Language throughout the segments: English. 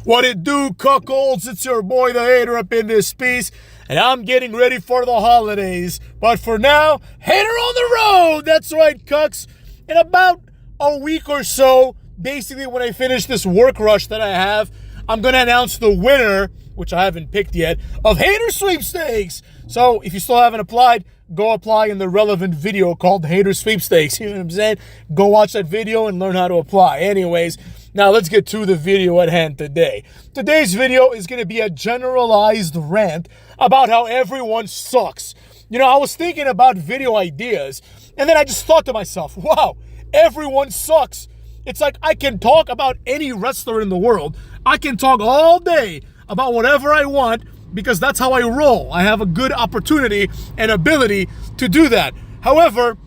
What it do, cuckolds? It's your boy, the hater, up in this piece, and I'm getting ready for the holidays. But for now, hater on the road! That's right, cucks. In about a week or so, basically when I finish this work rush that I have, I'm going to announce the winner, which I haven't picked yet, of Hater Sweepstakes. So if you still haven't applied, go apply in the relevant video called Hater Sweepstakes. You know what I'm saying? Go watch that video and learn how to apply. Anyways, now let's get to the video at hand today. Today's video is going to be a generalized rant about how everyone sucks. You know, I was thinking about video ideas, and then I just thought to myself, wow, everyone sucks. It's like I can talk about any wrestler in the world. I can talk all day about whatever I want because that's how I roll. I have a good opportunity and ability to do that. However,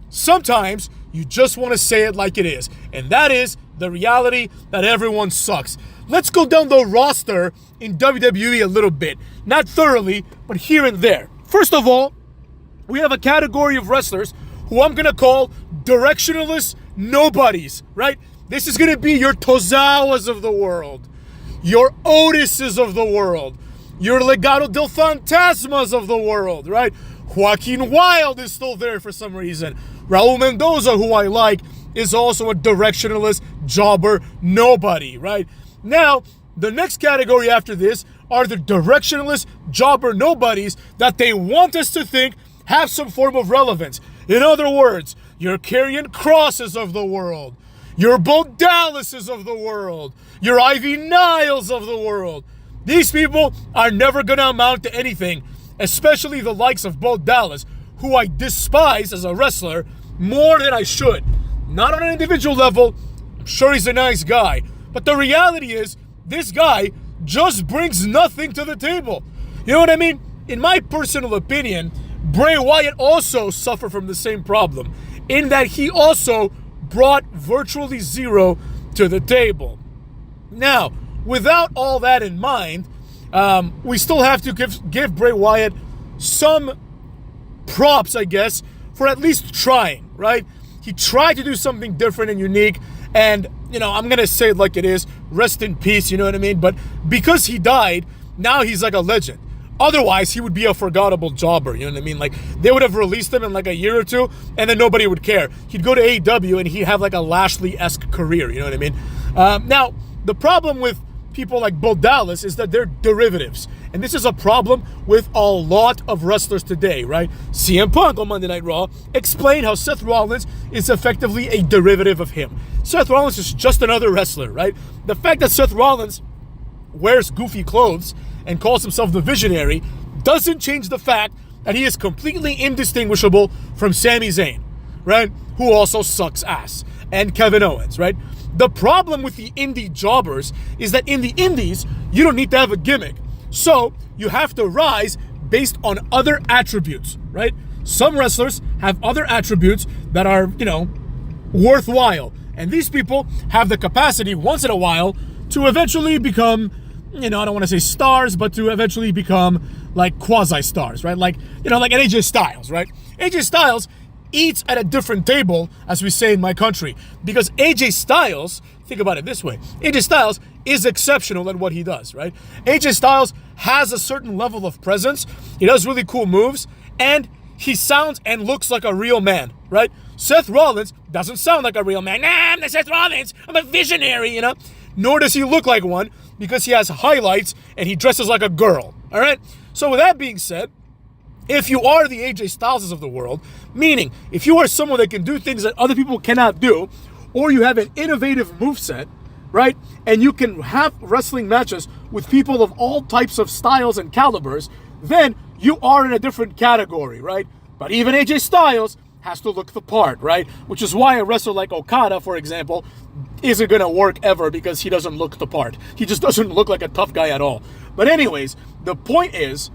sometimes you just want to say it like it is, and that is the reality that everyone sucks. Let's go down the roster in WWE a little bit. Not thoroughly, but here and there. First of all, we have a category of wrestlers who I'm going to call directionalist nobodies, right? This is going to be your Tozawas of the world, your Otises of the world, your Legado del Fantasmas of the world, right? Joaquin Wilde is still there for some reason. Raul Mendoza, who I like, is also a directionalist jobber nobody, right? Now, the next category after this are the directionalist jobber nobodies that they want us to think have some form of relevance. In other words, your Karrion Crosses of the world, your Bo Dallases of the world, your Ivy Niles of the world. These people are never going to amount to anything, especially the likes of Bo Dallas, who I despise as a wrestler more than I should. Not on an individual level, I'm sure he's a nice guy, but the reality is, this guy just brings nothing to the table. You know what I mean? In my personal opinion, Bray Wyatt also suffered from the same problem, in that he also brought virtually zero to the table. Now, without all that in mind, we still have to give Bray Wyatt some props, I guess, for at least trying, right? He tried to do something different and unique, and, you know, I'm going to say it like it is, rest in peace, you know what I mean? But because he died, now he's like a legend. Otherwise, he would be a forgettable jobber, you know what I mean? Like, they would have released him in like a year or two, and then nobody would care. He'd go to AEW, and he'd have like a Lashley-esque career, you know what I mean? Now, the problem with people like Bo Dallas is that they're derivatives. And this is a problem with a lot of wrestlers today, right? CM Punk on Monday Night Raw explained how Seth Rollins is effectively a derivative of him. Seth Rollins is just another wrestler, right? The fact that Seth Rollins wears goofy clothes and calls himself the Visionary doesn't change the fact that he is completely indistinguishable from Sami Zayn, right? Who also sucks ass. And Kevin Owens, right? The problem with the indie jobbers is that in the indies, you don't need to have a gimmick. So you have to rise based on other attributes, right? Some wrestlers have other attributes that are, you know, worthwhile. And these people have the capacity once in a while to eventually become, you know, I don't want to say stars, but to eventually become like quasi-stars, right? Like, you know, like an AJ Styles, right? AJ Styles eats at a different table, as we say in my country, because AJ Styles, think about it this way, AJ Styles is exceptional at what he does, right? AJ Styles has a certain level of presence, he does really cool moves, and he sounds and looks like a real man, right? Seth Rollins doesn't sound like a real man. Nah, I'm the Seth Rollins, I'm a visionary, you know? Nor does he look like one, because he has highlights and he dresses like a girl, all right? So with that being said, if you are the AJ Styleses of the world, meaning if you are someone that can do things that other people cannot do, or you have an innovative moveset, right, and you can have wrestling matches with people of all types of styles and calibers, then you are in a different category, right? But even AJ Styles has to look the part, right? Which is why a wrestler like Okada, for example, isn't going to work ever because he doesn't look the part. He just doesn't look like a tough guy at all. But anyways, the point is,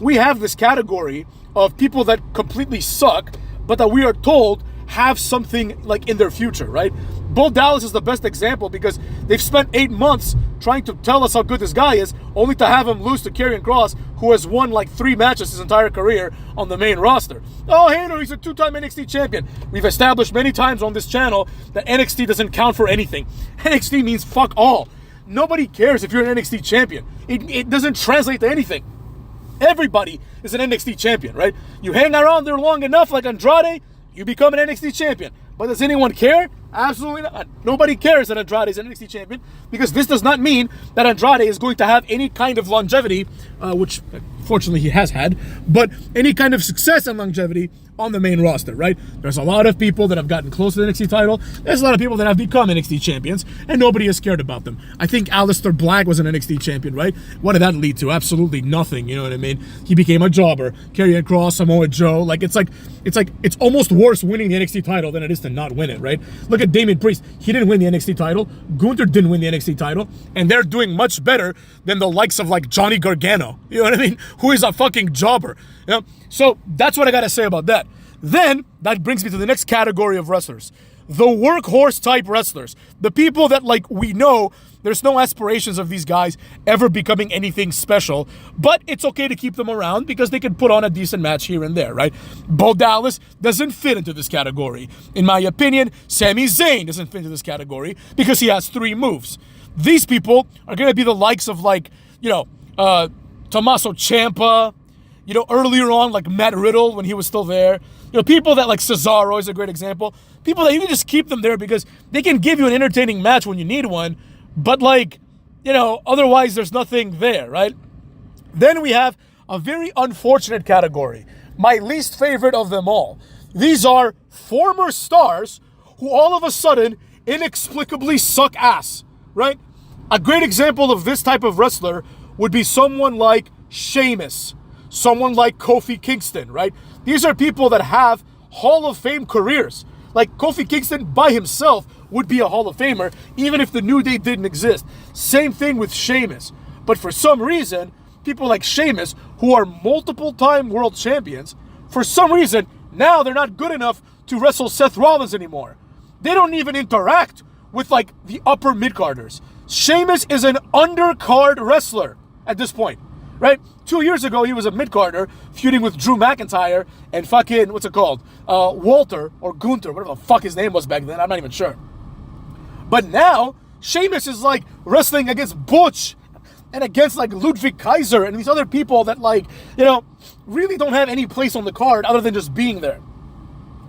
we have this category of people that completely suck, but that we are told have something like in their future, right? Bo Dallas is the best example because they've spent 8 months trying to tell us how good this guy is, only to have him lose to Karrion Kross, who has won like 3 matches his entire career on the main roster. Oh, hey, no, he's a 2-time NXT champion. We've established many times on this channel that NXT doesn't count for anything. NXT means fuck all. Nobody cares if you're an NXT champion. It doesn't translate to anything. Everybody is an NXT champion, right? You hang around there long enough, like Andrade, you become an NXT champion. But does anyone care? Absolutely not. Nobody cares that Andrade is an NXT champion, because this does not mean that Andrade is going to have any kind of longevity, which fortunately he has had, but any kind of success and longevity on the main roster, right? There's a lot of people that have gotten close to the NXT title. There's a lot of people that have become NXT champions, and nobody has cared about them. I think Aleister Black was an NXT champion, right? What did that lead to? Absolutely nothing, you know what I mean? He became a jobber. Karrion Kross, Samoa Joe, it's almost worse winning the NXT title than it is to not win it, right? Look at Damian Priest. He didn't win the NXT title. Gunther didn't win the NXT title, and they're doing much better than the likes of like Johnny Gargano, you know what I mean? Who is a fucking jobber, you know? So that's what I gotta say about that. Then that brings me to the next category of wrestlers, the workhorse type wrestlers, the people that like we know there's no aspirations of these guys ever becoming anything special, but it's okay to keep them around because they can put on a decent match here and there, right? Bo Dallas doesn't fit into this category. In my opinion, Sami Zayn doesn't fit into this category because he has 3 moves. These people are going to be the likes of like, Tommaso Ciampa, earlier on, like Matt Riddle when he was still there. People that like Cesaro is a great example. People that you can just keep them there because they can give you an entertaining match when you need one, but otherwise there's nothing there, right? Then we have a very unfortunate category, my least favorite of them all. These are former stars who all of a sudden inexplicably suck ass, right? A great example of this type of wrestler would be someone like Sheamus, someone like Kofi Kingston, right? These are people that have Hall of Fame careers. Like Kofi Kingston by himself would be a Hall of Famer even if the New Day didn't exist. Same thing with Sheamus. But for some reason, people like Sheamus, who are multiple-time world champions, for some reason, now they're not good enough to wrestle Seth Rollins anymore. They don't even interact with like the upper mid-carders. Sheamus is an undercard wrestler at this point, right? 2 years ago, he was a mid-carder feuding with Drew McIntyre and fucking, Walter or Gunther, whatever the fuck his name was back then. I'm not even sure. But now, Sheamus is like wrestling against Butch and against like Ludwig Kaiser and these other people that really don't have any place on the card other than just being there.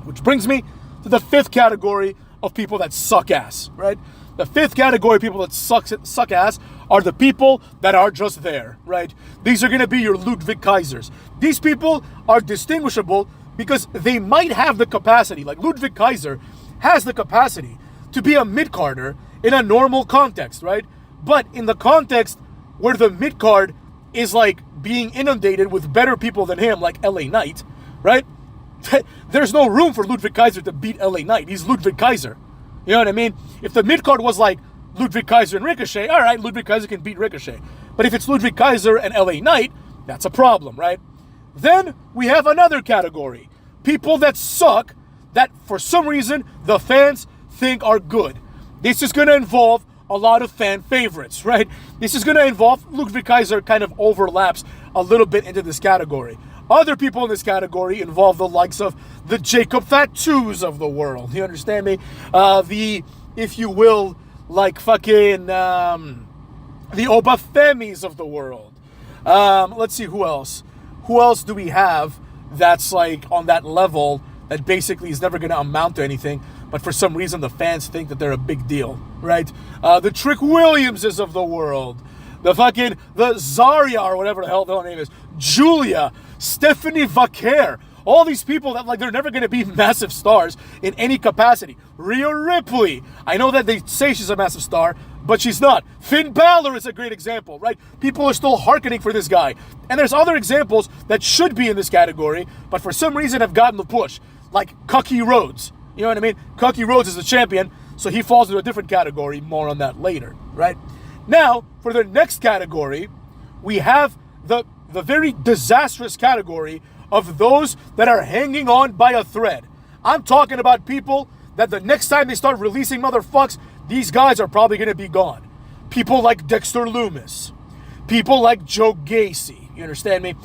Which brings me to the 5th category of people that suck ass, right? The 5th category of people that suck ass are the people that are just there, right? These are going to be your Ludwig Kaisers. These people are distinguishable because they might have the capacity, like Ludwig Kaiser has the capacity to be a mid-carder in a normal context, right? But in the context where the mid-card is like being inundated with better people than him, like LA Knight, right? There's no room for Ludwig Kaiser to beat LA Knight. He's Ludwig Kaiser. You know what I mean? If the mid-card was like Ludwig Kaiser and Ricochet, all right, Ludwig Kaiser can beat Ricochet. But if it's Ludwig Kaiser and LA Knight, that's a problem, right? Then we have another category. People that suck, that for some reason the fans think are good. This is going to involve a lot of fan favorites, right? This is going to involve, Ludwig Kaiser kind of overlaps a little bit into this category. Other people in this category involve the likes of the Jacob Fatus of the world. You understand me? If you will, like fucking the Obafemis of the world. Let's see who else. Who else do we have that's like on that level that basically is never going to amount to anything, but for some reason the fans think that they're a big deal, right? The Trick Williamses of the world. The Zarya or whatever the hell their name is. Julia, Stephanie Vaquer. All these people that they're never going to be massive stars in any capacity. Rhea Ripley. I know that they say she's a massive star, but she's not. Finn Balor is a great example, right? People are still hearkening for this guy. And there's other examples that should be in this category, but for some reason have gotten the push. Like Cucky Rhodes. You know what I mean? Cucky Rhodes is a champion, so he falls into a different category. More on that later, right? Now, for the next category, we have the very disastrous category of those that are hanging on by a thread. I'm talking about people that the next time they start releasing motherfucks, these guys are probably going to be gone. People like Dexter Lumis. People like Joe Gacy. You understand me?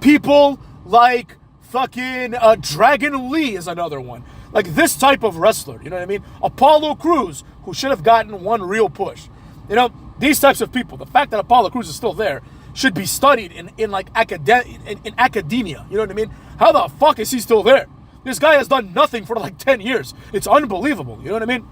People like fucking Dragon Lee is another one. Like this type of wrestler, you know what I mean? Apollo Crews, who should have gotten one real push. These types of people, the fact that Apollo Crews is still there, should be studied in academia. You know what I mean? How the fuck is he still there? This guy has done nothing for like 10 years. It's unbelievable. You know what I mean?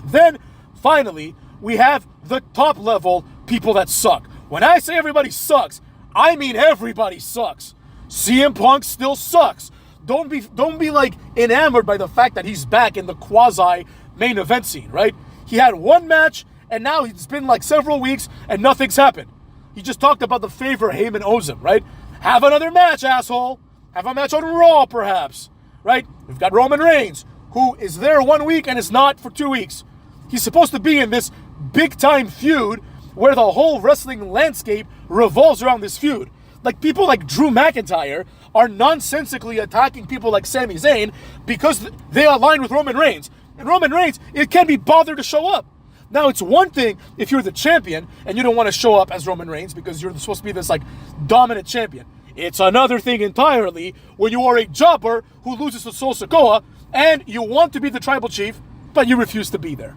Then, finally, we have the top level people that suck. When I say everybody sucks, I mean everybody sucks. CM Punk still sucks. Don't be like enamored by the fact that he's back in the quasi main event scene, right? He had one match, and now it's been like several weeks, and nothing's happened. He just talked about the favor Heyman owes him, right? Have another match, asshole. Have a match on Raw, perhaps, right? We've got Roman Reigns, who is there 1 week and is not for 2 weeks. He's supposed to be in this big-time feud where the whole wrestling landscape revolves around this feud. Like, people like Drew McIntyre are nonsensically attacking people like Sami Zayn because they align with Roman Reigns. And Roman Reigns, it can't be bothered to show up. Now, it's one thing if you're the champion and you don't want to show up as Roman Reigns because you're supposed to be this, like, dominant champion. It's another thing entirely when you are a jobber who loses to Sol Sikoa and you want to be the tribal chief, but you refuse to be there.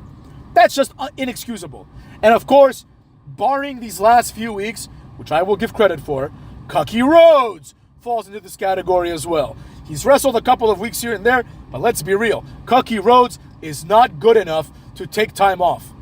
That's just inexcusable. And, of course, barring these last few weeks, which I will give credit for, Cookie Rhodes falls into this category as well. He's wrestled a couple of weeks here and there, but let's be real. Cookie Rhodes is not good enough to take time off.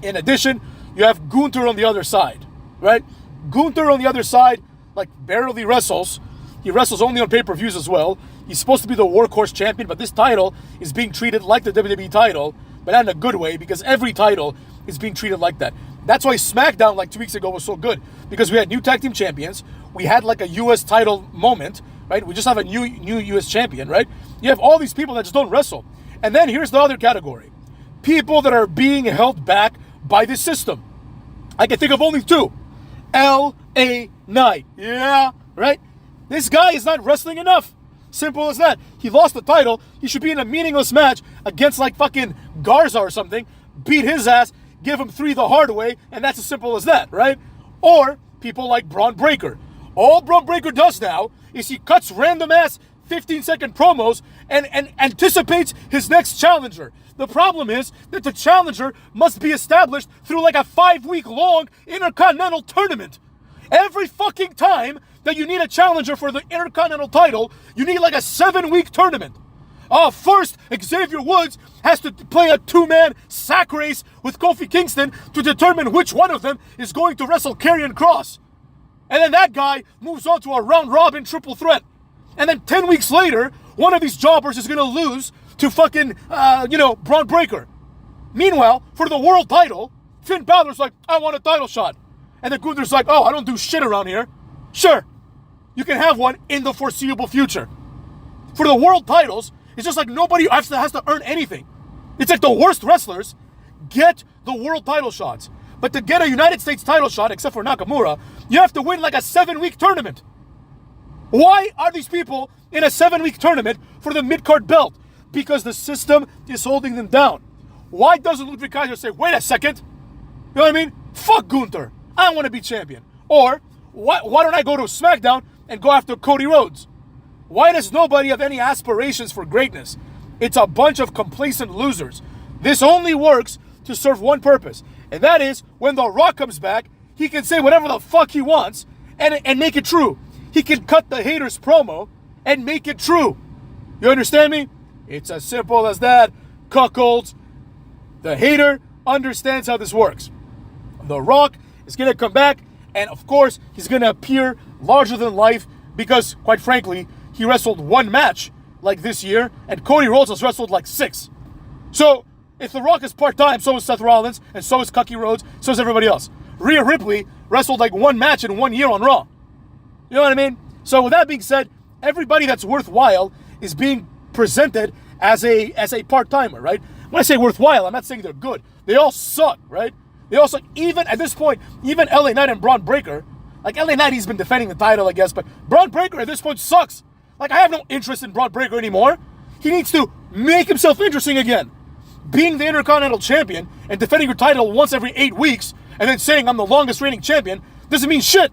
In addition, you have Gunther on the other side, right? Gunther on the other side, like, barely wrestles. He wrestles only on pay-per-views as well. He's supposed to be the Workhorse champion, but this title is being treated like the WWE title, but not in a good way, because every title is being treated like that. That's why SmackDown, like 2 weeks ago, was so good, because we had new tag team champions. We had like a U.S. title moment, right? We just have a new U.S. champion, right? You have all these people that just don't wrestle. And then here's the other category. People that are being held back by this system. I can think of only two. L.A. Knight. Yeah, right? This guy is not wrestling enough. Simple as that. He lost the title. He should be in a meaningless match against like fucking Garza or something. Beat his ass. Give him 3 the hard way. And that's as simple as that, right? Or people like Braun Breaker. All Braun Breaker does now is he cuts random ass 15-second promos and anticipates his next challenger. The problem is that the challenger must be established through like a 5-week-long Intercontinental tournament. Every fucking time that you need a challenger for the Intercontinental title, you need like a 7-week tournament. First, Xavier Woods has to play a 2-man sack race with Kofi Kingston to determine which one of them is going to wrestle Karrion Kross. And then that guy moves on to a round-robin triple threat. And then 10 weeks later, one of these jobbers is going to lose to fucking, Braun Breaker. Meanwhile, for the world title, Finn Balor's like, I want a title shot. And then Gunther's like, oh, I don't do shit around here. Sure, you can have one in the foreseeable future. For the world titles, it's just like nobody has to earn anything. It's like the worst wrestlers get the world title shots. But to get a United States title shot, except for Nakamura, you have to win like a 7-week tournament. Why are these people in a 7-week tournament for the mid-card belt? Because the system is holding them down. Why doesn't Ludwig Kaiser say, wait a second, you know what I mean? Fuck Gunther. I want to be champion. Or, why don't I go to SmackDown and go after Cody Rhodes? Why does nobody have any aspirations for greatness? It's a bunch of complacent losers. This only works to serve one purpose. And that is, when The Rock comes back, he can say whatever the fuck he wants and make it true. He can cut the haters' promo and make it true. You understand me? It's as simple as that. Cuckolds. The hater understands how this works. The Rock is going to come back, and of course, he's going to appear larger than life because, quite frankly, he wrestled 1 match like this year, and Cody Rhodes has wrestled like 6. So, if The Rock is part-time, so is Seth Rollins, and so is Cookie Rhodes, so is everybody else. Rhea Ripley wrestled like 1 match in 1 year on Raw. You know what I mean? So with that being said, everybody that's worthwhile is being presented as a part-timer, right? When I say worthwhile, I'm not saying they're good. They all suck, right? They all suck. Even at this point, even LA Knight and Braun Breaker, like LA Knight, he's been defending the title, I guess, but Braun Breaker at this point sucks. Like, I have no interest in Braun Breaker anymore. He needs to make himself interesting again. Being the Intercontinental Champion and defending your title once every 8 weeks and then saying I'm the longest reigning champion doesn't mean shit.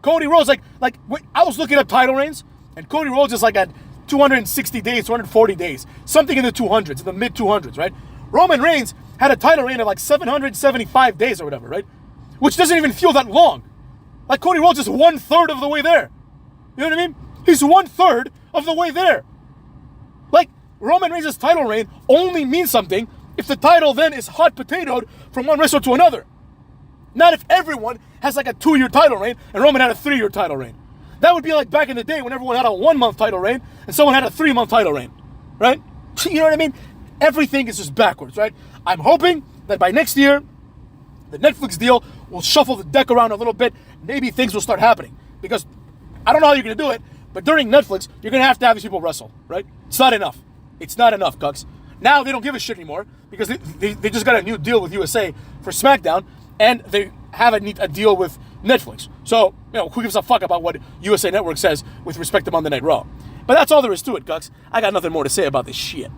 Cody Rhodes, I was looking up title reigns, and Cody Rhodes is like at 260 days, 240 days, something in the 200s, in the mid 200s, right? Roman Reigns had a title reign of like 775 days or whatever, right? Which doesn't even feel that long. Like Cody Rhodes is 1/3 of the way there. You know what I mean? He's 1/3 of the way there. Like, Roman Reigns' title reign only means something if the title then is hot potatoed from one wrestler to another. Not if everyone has like a 2-year title reign and Roman had a 3-year title reign. That would be like back in the day when everyone had a 1-month title reign and someone had a 3-month title reign, right? You know what I mean? Everything is just backwards, right? I'm hoping that by next year, the Netflix deal will shuffle the deck around a little bit. Maybe things will start happening. Because I don't know how you're going to do it, but during Netflix, you're going to have these people wrestle, right? It's not enough. It's not enough, cucks. Now they don't give a shit anymore because they just got a new deal with USA for SmackDown, and they have a deal with Netflix. So, who gives a fuck about what USA Network says with respect to Monday Night Raw? But that's all there is to it, cucks. I got nothing more to say about this shit.